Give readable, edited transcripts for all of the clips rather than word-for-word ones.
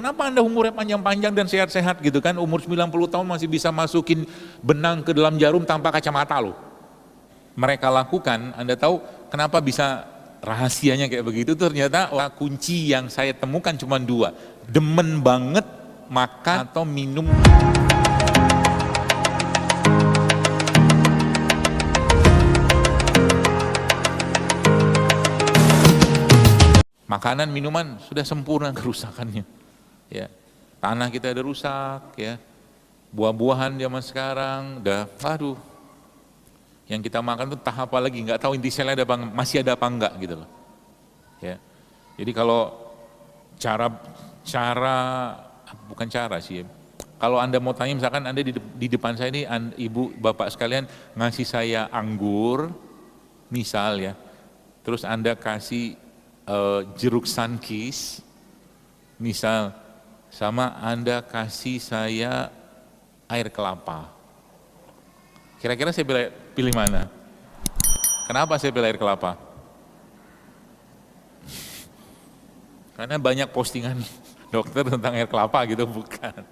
kenapa Anda umurnya panjang-panjang dan sehat-sehat gitu kan, umur 90 tahun masih bisa masukin benang ke dalam jarum tanpa kacamata loh. Mereka lakukan, Anda tahu kenapa bisa rahasianya kayak begitu? Ternyata kunci yang saya temukan cuma dua, demen banget makan atau minum. Makanan, minuman sudah sempurna kerusakannya. Ya, tanah kita ada rusak, ya. Buah-buahan zaman sekarang, udah, aduh. Yang kita makan tuh tahap apa lagi? Nggak tahu inti selnya ada apa, masih ada apa enggak gitu loh. Ya, jadi kalau bukan cara sih. Kalau Anda mau tanya, misalkan Anda di depan saya ini, ibu, bapak sekalian ngasih saya anggur, misal ya, terus Anda kasih jeruk sunkist, misal, sama Anda kasih saya air kelapa. Kira-kira saya pilih mana? Kenapa saya pilih air kelapa? Karena banyak postingan dokter tentang air kelapa gitu, bukan.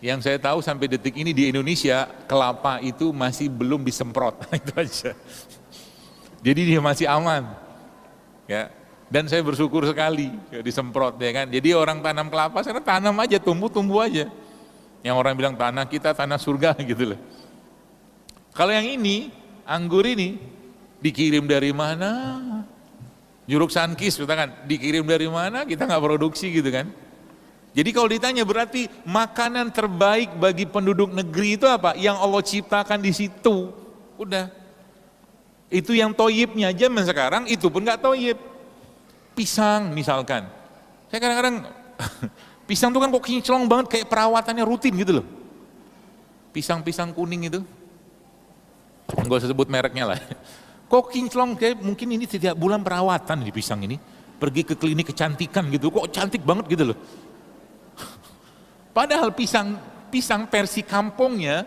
Yang saya tahu sampai detik ini di Indonesia, kelapa itu masih belum disemprot, itu aja. Jadi dia masih aman. Ya, dan saya bersyukur sekali ya, disemprot ya kan. Jadi orang tanam kelapa sana tanam aja, tumbuh aja. Yang orang bilang tanah kita tanah surga gitu loh. Kalau yang ini, anggur ini dikirim dari mana? Jeruk sunkist kan dikirim dari mana? Kita nggak produksi gitu kan. Jadi kalau ditanya berarti makanan terbaik bagi penduduk negeri itu apa? Yang Allah ciptakan di situ. Udah. Itu yang toyibnya aja, sekarang itu pun nggak toyib. Pisang misalkan, saya kadang-kadang pisang itu kan kok kinclong banget, kayak perawatannya rutin gitu loh. Pisang-pisang kuning itu, nggak usah sebut mereknya lah. Kok kinclong, kayak mungkin ini setiap bulan perawatan di pisang ini, pergi ke klinik kecantikan gitu, kok cantik banget gitu loh. Padahal pisang versi kampungnya,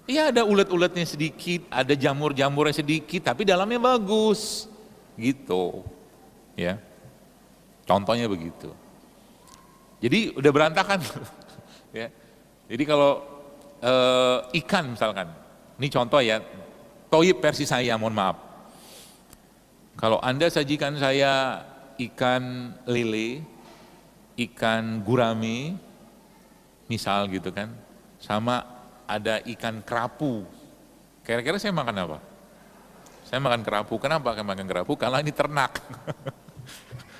ya ada ulet-uletnya sedikit, ada jamur-jamurnya sedikit, tapi dalamnya bagus, gitu, ya. Contohnya begitu. Jadi udah berantakan, ya. Jadi kalau ikan misalkan, ini contoh ya, toyib versi saya, mohon maaf. Kalau Anda sajikan saya ikan lele, ikan gurame, misal gitu kan, sama ada ikan kerapu, kira-kira saya makan apa? Saya makan kerapu. Kenapa saya makan kerapu? Karena ini ternak.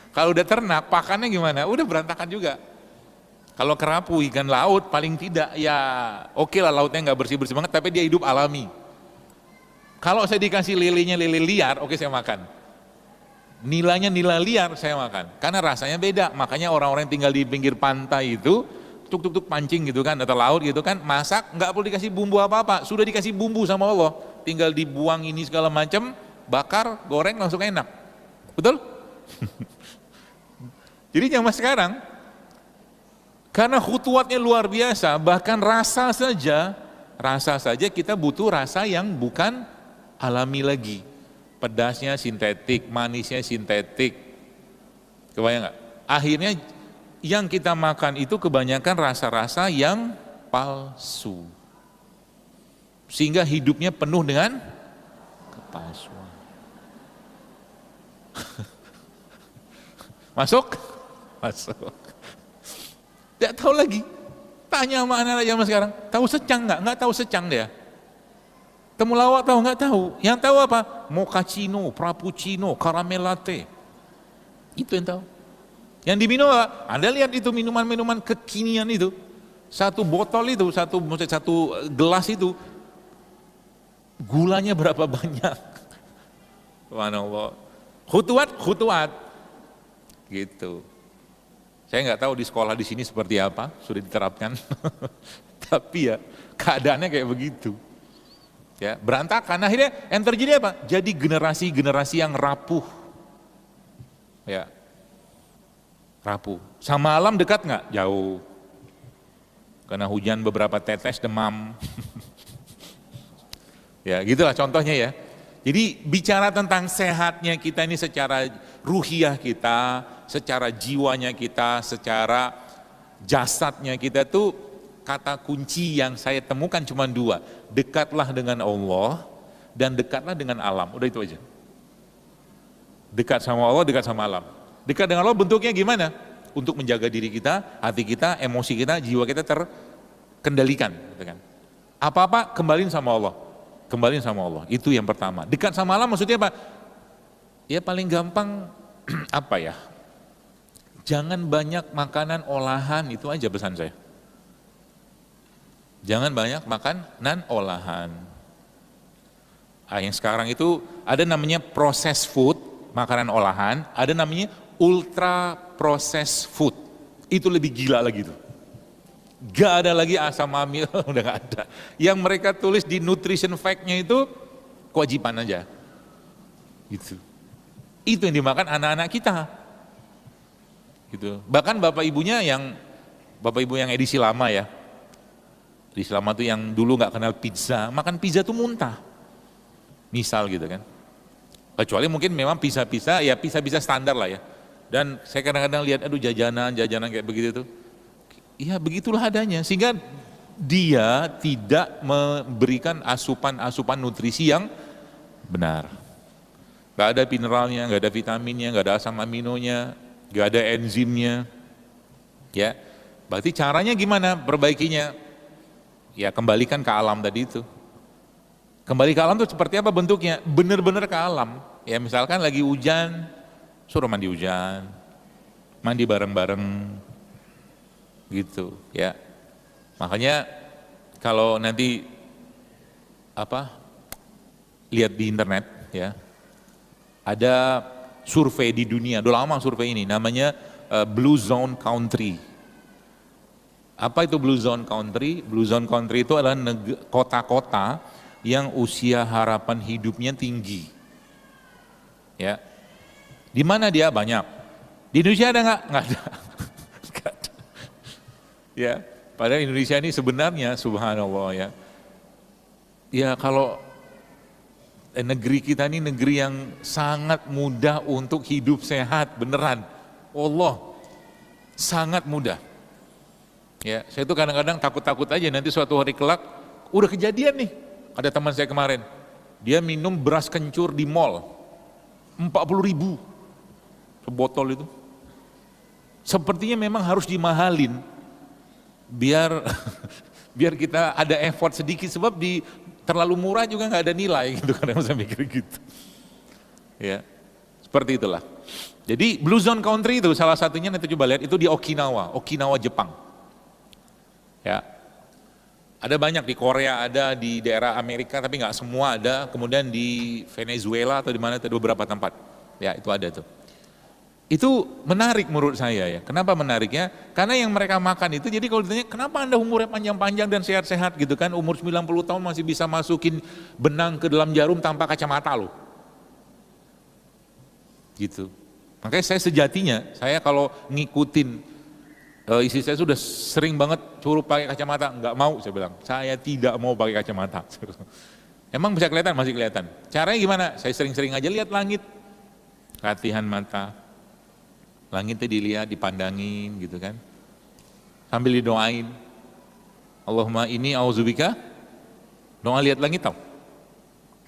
Kalau udah ternak, pakannya gimana? Udah berantakan juga. Kalau kerapu, ikan laut, paling tidak ya oke lah, lautnya nggak bersih-bersih banget, tapi dia hidup alami. Kalau saya dikasih lelenya lele liar, oke saya makan. Nilainya nila liar, saya makan. Karena rasanya beda, makanya orang-orang yang tinggal di pinggir pantai itu, tuk pancing gitu kan, atau laut gitu kan, masak nggak perlu dikasih bumbu apa-apa, sudah dikasih bumbu sama Allah, tinggal dibuang ini segala macam, bakar, goreng langsung enak, betul? Jadi zaman sekarang, karena khutuatnya luar biasa, bahkan rasa saja kita butuh rasa yang bukan alami lagi, pedasnya sintetik, manisnya sintetik, kebayang nggak? Akhirnya yang kita makan itu kebanyakan rasa-rasa yang palsu, sehingga hidupnya penuh dengan kepalsuan. Masuk? Tidak tahu lagi. Tanya sama anak-anak zaman sekarang, tahu secang nggak? Nggak tahu secang dia. Temulawak tahu nggak? Tahu. Yang tahu apa? Mochaccino, frappuccino, caramel latte. Itu yang tahu. Yang diminum apa? Anda lihat itu minuman-minuman kekinian itu, satu botol itu, satu gelas itu, gulanya berapa banyak? Subhanallah. Khutuat, gitu. Saya nggak tahu di sekolah di sini seperti apa, sudah diterapkan, tapi ya keadaannya kayak begitu. Ya, berantakan. Akhirnya yang terjadi apa? Jadi generasi yang rapuh. Ya. Rapuh. Sama alam dekat nggak? Jauh. Karena hujan beberapa tetes demam. Ya gitulah contohnya ya. Jadi bicara tentang sehatnya kita ini secara ruhiyah kita, secara jiwanya kita, secara jasadnya kita tuh kata kunci yang saya temukan cuma dua. Dekatlah dengan Allah dan dekatlah dengan alam. Udah itu aja. Dekat sama Allah, dekat sama alam. Dekat dengan Allah bentuknya gimana? Untuk menjaga diri kita, hati kita, emosi kita, jiwa kita terkendalikan. Gitu kan. Apa-apa kembaliin sama Allah. Kembaliin sama Allah. Itu yang pertama. Dekat sama alam maksudnya apa? Ya paling gampang apa ya? Jangan banyak makanan olahan, itu aja pesan saya. Jangan banyak makanan olahan. Yang sekarang itu ada namanya processed food, makanan olahan, ada namanya ultra processed food. Itu lebih gila lagi tuh. Gak ada lagi asam amil, udah gak ada. Yang mereka tulis di nutrition fact-nya itu kewajiban aja. Gitu. Itu yang dimakan anak-anak kita. Gitu. Bahkan bapak ibu yang edisi lama ya. Edisi lama tuh yang dulu gak kenal pizza, makan pizza tuh muntah. Misal gitu kan. Kecuali mungkin memang pizza-pizza standar lah ya. Dan saya kadang-kadang lihat aduh jajanan kayak begitu tuh. Ya begitulah adanya, sehingga dia tidak memberikan asupan nutrisi yang benar. Gak ada mineralnya, gak ada vitaminnya, gak ada asam aminonya, gak ada enzimnya. Ya, berarti caranya gimana perbaikinya? Ya kembalikan ke alam tadi itu. Kembali ke alam itu seperti apa bentuknya? Benar-benar ke alam. Ya misalkan lagi hujan, suruh mandi hujan, mandi bareng-bareng, gitu ya. Makanya kalau nanti lihat di internet ya, ada survei di dunia, udah lama survei ini, namanya Blue Zone Country. Apa itu Blue Zone Country? Blue Zone Country itu adalah kota-kota yang usia harapan hidupnya tinggi. Ya, di mana dia banyak? Di Indonesia ada nggak? Nggak ada. Ya, padahal Indonesia ini sebenarnya subhanallah ya. Ya kalau negeri kita ini negeri yang sangat mudah untuk hidup sehat, beneran. Allah, sangat mudah. Ya, saya tuh kadang-kadang takut-takut aja nanti suatu hari kelak, udah kejadian nih. Ada teman saya kemarin, dia minum beras kencur di mall, 40.000 sebotol itu. Sepertinya memang harus dimahalin, biar kita ada effort sedikit, sebab terlalu murah juga nggak ada nilai gitu, kadang saya mikir gitu. Ya, seperti itulah. Jadi Blue Zone Country itu salah satunya, nanti coba lihat, itu di Okinawa Jepang. Ya. Ada banyak di Korea, ada di daerah Amerika, tapi nggak semua ada. Kemudian di Venezuela atau di mana, ada beberapa tempat. Ya itu ada tuh. Itu menarik menurut saya ya. Kenapa menariknya? Karena yang mereka makan itu, jadi kalau ditanya, kenapa Anda umurnya panjang-panjang dan sehat-sehat gitu kan, umur 90 tahun masih bisa masukin benang ke dalam jarum tanpa kacamata loh. Gitu. Makanya saya sejatinya, saya kalau ngikutin istri saya sudah sering banget suruh pakai kacamata, nggak mau, saya bilang, saya tidak mau pakai kacamata. Emang bisa kelihatan? Masih kelihatan. Caranya gimana? Saya sering-sering aja lihat langit, latihan mata, langitnya dilihat, dipandangin gitu kan, sambil didoain, Allahumma inni auzubika, doa lihat langit tau,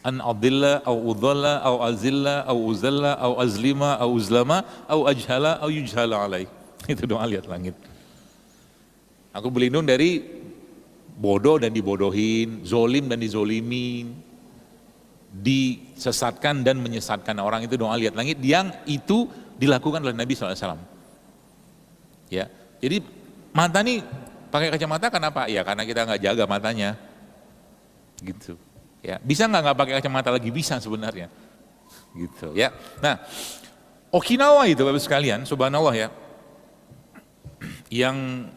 an adilla au udhalla au azilla au uzalla au azlima au uzlama au ajhala au yujhala alaih. Itu doa lihat langit. Aku berlindung dari bodoh dan dibodohin, zolim dan dizolimin, disesatkan dan menyesatkan orang. Itu doa lihat langit yang itu dilakukan oleh Nabi SAW. Ya, jadi mata nih pakai kacamata kenapa? Ya karena kita nggak jaga matanya, gitu. Ya, bisa nggak pakai kacamata lagi? Bisa sebenarnya, gitu. Ya, nah Okinawa itu Bapak sekalian, subhanallah ya. Yang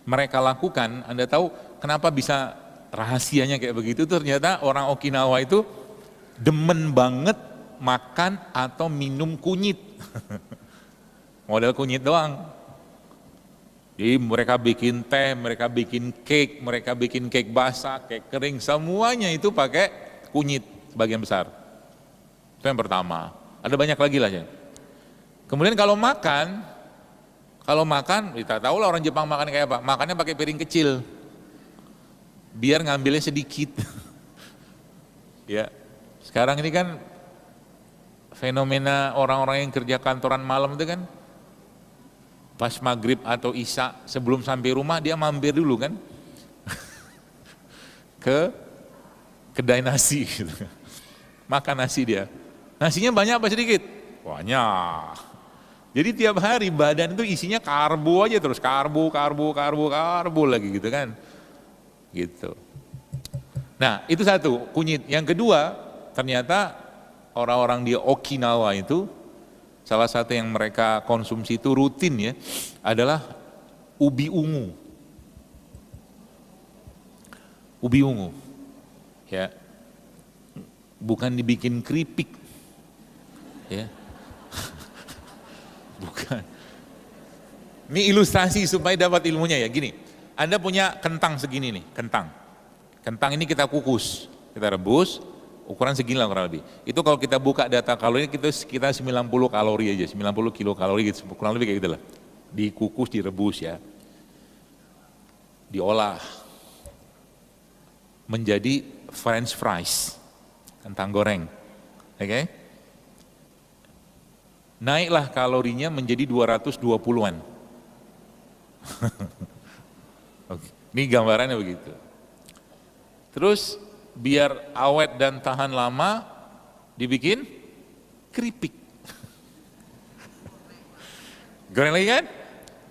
mereka lakukan, Anda tahu kenapa bisa rahasianya kayak begitu? Ternyata orang Okinawa itu demen banget makan atau minum kunyit. Model kunyit doang. Jadi mereka bikin teh, mereka bikin cake basah, cake kering, semuanya itu pakai kunyit sebagian besar. Itu yang pertama. Ada banyak lagi lah ya. Kemudian kalau makan, Kalau makan, kita tahu lah orang Jepang makan kayak apa. Makannya pakai piring kecil, biar ngambilnya sedikit. Ya, sekarang ini kan fenomena orang-orang yang kerja kantoran malam itu kan, pas maghrib atau isya sebelum sampai rumah dia mampir dulu kan ke kedai nasi gitu. Makan nasi dia. Nasinya banyak apa sedikit? Banyak. Jadi tiap hari badan itu isinya karbo aja terus, karbo lagi gitu kan. Gitu. Nah, itu satu, kunyit. Yang kedua, ternyata orang-orang di Okinawa itu salah satu yang mereka konsumsi itu rutin ya, adalah ubi ungu. Ubi ungu. Ya. Bukan dibikin keripik. Ya. Bukan. Ini ilustrasi supaya dapat ilmunya ya. Gini, Anda punya kentang segini nih, kentang. Kentang ini kita kukus, kita rebus, ukuran segini lah kurang lebih. Itu kalau kita buka data kalori kita sekitar 90 kalori aja, 90 kilokalori gitu, kurang lebih kayak gitu lah. Dikukus, direbus ya. Diolah menjadi French fries, kentang goreng. Oke? Naiklah kalorinya menjadi 220-an. Oke. Ini gambarannya begitu. Terus biar awet dan tahan lama, dibikin keripik. Goreng lagi kan?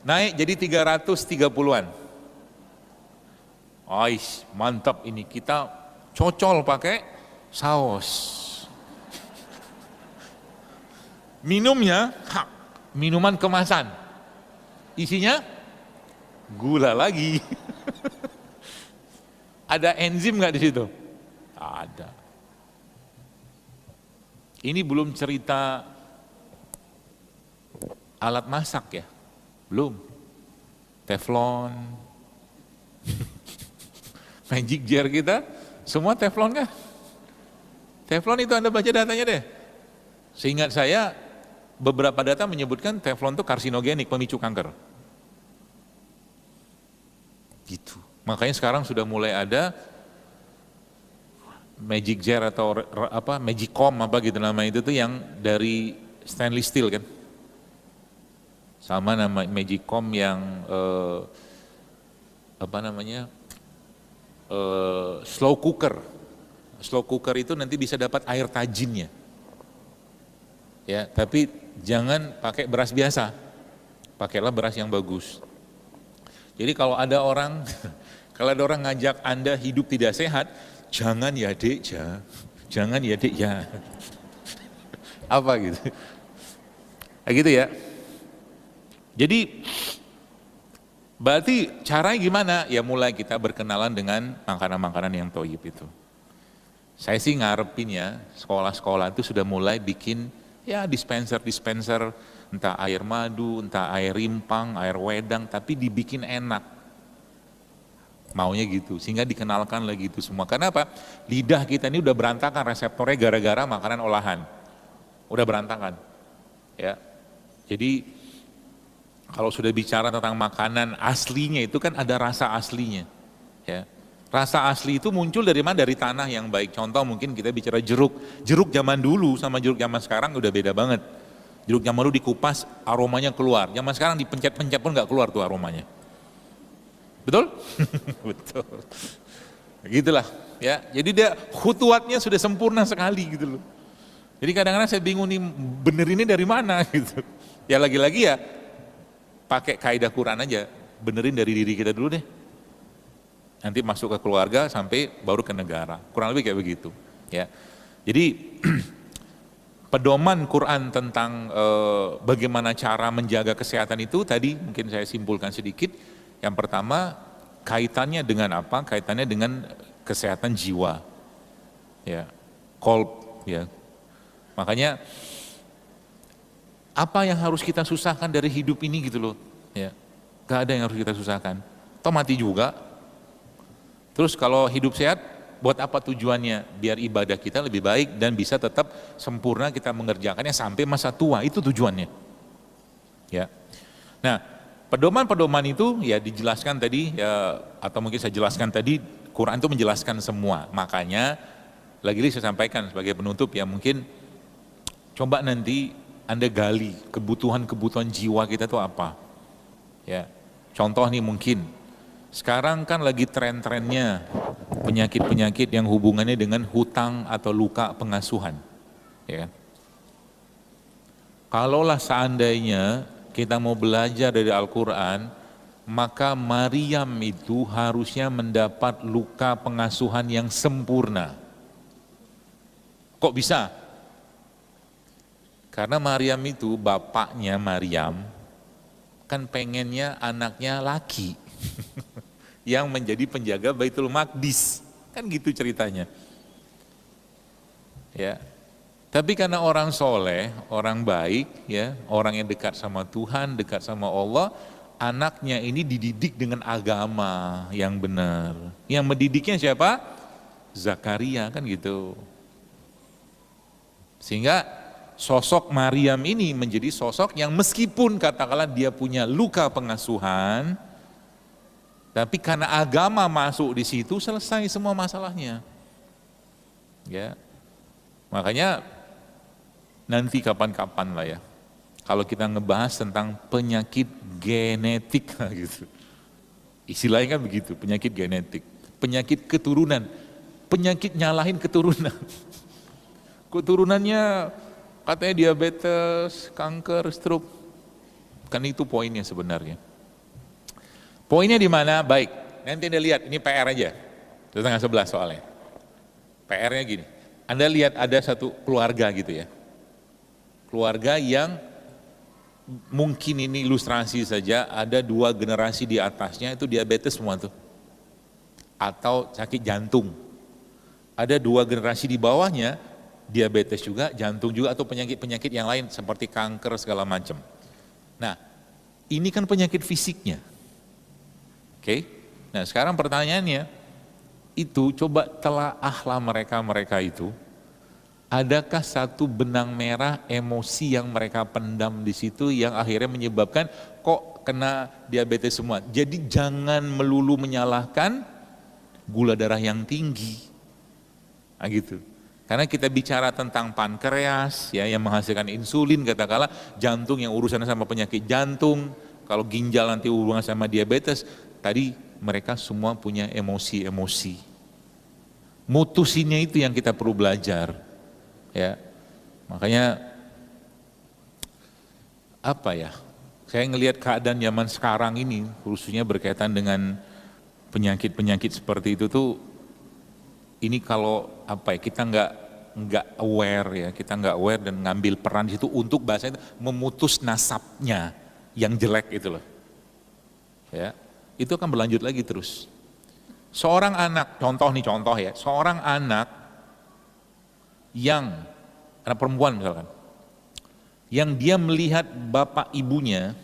Naik jadi 330-an. Ais, mantap ini, kita cocol pakai saus. Minumnya, minuman kemasan. Isinya gula lagi. Ada enzim nggak di situ? Ada. Ini belum cerita alat masak ya, belum. Teflon, magic jar kita, semua teflon kan? Teflon itu Anda baca datanya deh. Seingat saya, beberapa data menyebutkan teflon itu karsinogenik, pemicu kanker. Gitu. Makanya sekarang sudah mulai ada magic jar atau apa magicom apa gitu nama itu tuh yang dari stainless steel kan. Sama nama magicom yang apa namanya slow cooker. Slow cooker itu nanti bisa dapat air tajinnya. Ya, tapi jangan pakai beras biasa. Pakailah beras yang bagus. Jadi kalau ada orang ngajak Anda hidup tidak sehat, jangan ya dek, jangan ya dek ya. Apa gitu? Kayak gitu ya. Jadi berarti caranya gimana? Ya mulai kita berkenalan dengan makanan-makanan yang thayyib itu. Saya sih ngarepin ya, sekolah-sekolah itu sudah mulai bikin ya dispenser, entah air madu, entah air rimpang, air wedang, tapi dibikin enak. Maunya gitu, sehingga dikenalkan lagi itu semua. Karena apa? Lidah kita ini udah berantakan reseptornya gara-gara makanan olahan. Udah berantakan. Ya. Jadi kalau sudah bicara tentang makanan aslinya itu kan ada rasa aslinya. Ya. Rasa asli itu muncul dari mana? Dari tanah yang baik. Contoh mungkin kita bicara jeruk. Jeruk zaman dulu sama jeruk zaman sekarang udah beda banget. Jeruk zaman dulu dikupas, aromanya keluar. Zaman sekarang dipencet-pencet pun nggak keluar tuh aromanya. Betul? Betul. Gitulah ya. Jadi dia khutuatnya sudah sempurna sekali gitu loh. Jadi kadang-kadang saya bingung nih bener ini dari mana gitu. Ya lagi-lagi ya pakai kaidah Quran aja. Benerin dari diri kita dulu deh. Nanti masuk ke keluarga sampai baru ke negara. Kurang lebih kayak begitu. Ya. Jadi pedoman Quran tentang bagaimana cara menjaga kesehatan itu tadi mungkin saya simpulkan sedikit. Yang pertama kaitannya dengan apa? Kaitannya dengan kesehatan jiwa. Ya. Kolb ya. Makanya apa yang harus kita susahkan dari hidup ini gitu loh. Ya. Gak ada yang harus kita susahkan. Toh mati juga. Terus kalau hidup sehat, buat apa tujuannya? Biar ibadah kita lebih baik dan bisa tetap sempurna kita mengerjakannya sampai masa tua, itu tujuannya. Ya. Nah, pedoman-pedoman itu ya dijelaskan tadi ya, atau mungkin saya jelaskan tadi, Quran itu menjelaskan semua. Makanya lagi-lagi saya sampaikan sebagai penutup ya, mungkin coba nanti Anda gali kebutuhan-kebutuhan jiwa kita itu apa. Ya, contoh nih mungkin sekarang kan lagi tren-trennya penyakit-penyakit yang hubungannya dengan hutang atau luka pengasuhan. Ya. Kalaulah seandainya kita mau belajar dari Al-Quran, maka Maryam itu harusnya mendapat luka pengasuhan yang sempurna. Kok bisa? Karena Maryam itu, bapaknya Maryam, kan pengennya anaknya laki, yang menjadi penjaga Baitul Maqdis. Kan gitu ceritanya. Ya. Tapi karena orang soleh, orang baik, ya, orang yang dekat sama Tuhan, dekat sama Allah, anaknya ini dididik dengan agama yang benar. Yang mendidiknya siapa? Zakaria, kan gitu. Sehingga sosok Maryam ini menjadi sosok yang meskipun katakanlah dia punya luka pengasuhan, tapi karena agama masuk di situ selesai semua masalahnya. Ya, makanya nanti kapan-kapan lah ya, kalau kita ngebahas tentang penyakit genetik gitu. Istilahnya kan begitu, penyakit genetik, penyakit keturunan, penyakit nyalahin keturunan. Keturunannya katanya diabetes, kanker, stroke. Kan itu poinnya sebenarnya. Poinnya di mana? Baik, nanti Anda lihat, ini PR aja. 10:30 soalnya. PR-nya gini, Anda lihat ada satu keluarga gitu ya. Keluarga yang mungkin ini ilustrasi saja, ada 2 generasi di atasnya itu diabetes semua tuh. Atau sakit jantung. Ada 2 generasi di bawahnya, diabetes juga, jantung juga, atau penyakit-penyakit yang lain seperti kanker segala macam. Nah, ini kan penyakit fisiknya. Oke? Nah, sekarang pertanyaannya, itu coba telaahlah mereka itu. Adakah satu benang merah emosi yang mereka pendam di situ yang akhirnya menyebabkan kok kena diabetes semua? Jadi jangan melulu menyalahkan gula darah yang tinggi. Nah gitu. Karena kita bicara tentang pankreas ya, yang menghasilkan insulin, katakanlah jantung yang urusannya sama penyakit jantung, kalau ginjal nanti hubungan sama diabetes, tadi mereka semua punya emosi-emosi. Mutusinnya itu yang kita perlu belajar. Ya, makanya apa ya? Saya ngelihat keadaan zaman sekarang ini, khususnya berkaitan dengan penyakit-penyakit seperti itu tuh, ini kalau apa ya? Kita nggak aware ya, kita nggak aware dan ngambil peran di situ untuk bahasanya memutus nasabnya yang jelek itu loh. Ya, itu akan berlanjut lagi terus. Seorang anak, contoh ya, seorang anak yang anak perempuan misalkan, yang dia melihat bapak ibunya,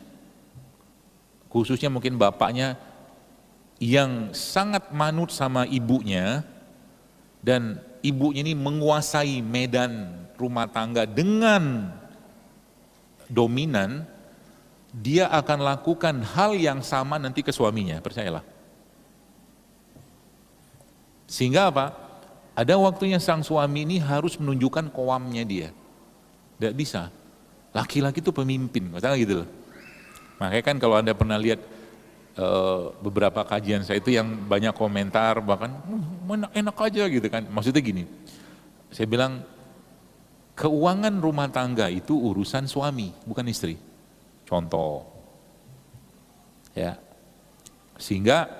khususnya mungkin bapaknya yang sangat manut sama ibunya, dan ibunya ini menguasai medan rumah tangga dengan dominan, dia akan lakukan hal yang sama nanti ke suaminya, percayalah. Sehingga apa? Ada waktunya sang suami ini harus menunjukkan koamnya dia. Tidak bisa. Laki-laki itu pemimpin, misalnya gitu loh. Makanya kan kalau Anda pernah lihat beberapa kajian saya itu yang banyak komentar, bahkan enak aja gitu kan. Maksudnya gini, saya bilang keuangan rumah tangga itu urusan suami, bukan istri. Contoh. Ya. Sehingga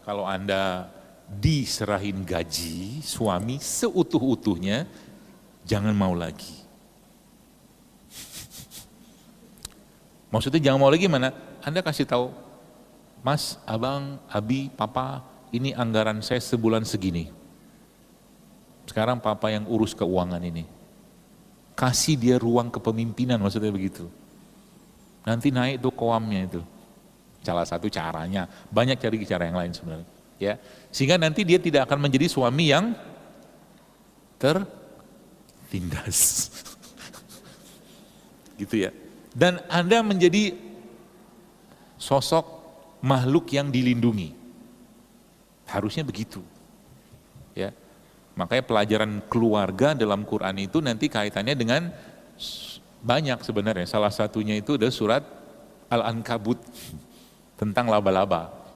kalau Anda diserahin gaji suami seutuh-utuhnya, jangan mau lagi. Maksudnya jangan mau lagi mana? Anda kasih tahu, Mas, Abang, Abi, Papa, ini anggaran saya sebulan segini. Sekarang Papa yang urus keuangan ini. Kasih dia ruang kepemimpinan, maksudnya begitu. Nanti naik tuh koamnya itu. Salah satu caranya, banyak cari cara yang lain sebenarnya. Ya, sehingga nanti dia tidak akan menjadi suami yang tertindas. Gitu ya. Dan Anda menjadi sosok makhluk yang dilindungi. Harusnya begitu. Ya. Makanya pelajaran keluarga dalam Quran itu nanti kaitannya dengan banyak sebenarnya. Salah satunya itu adalah surat Al-Ankabut tentang laba-laba.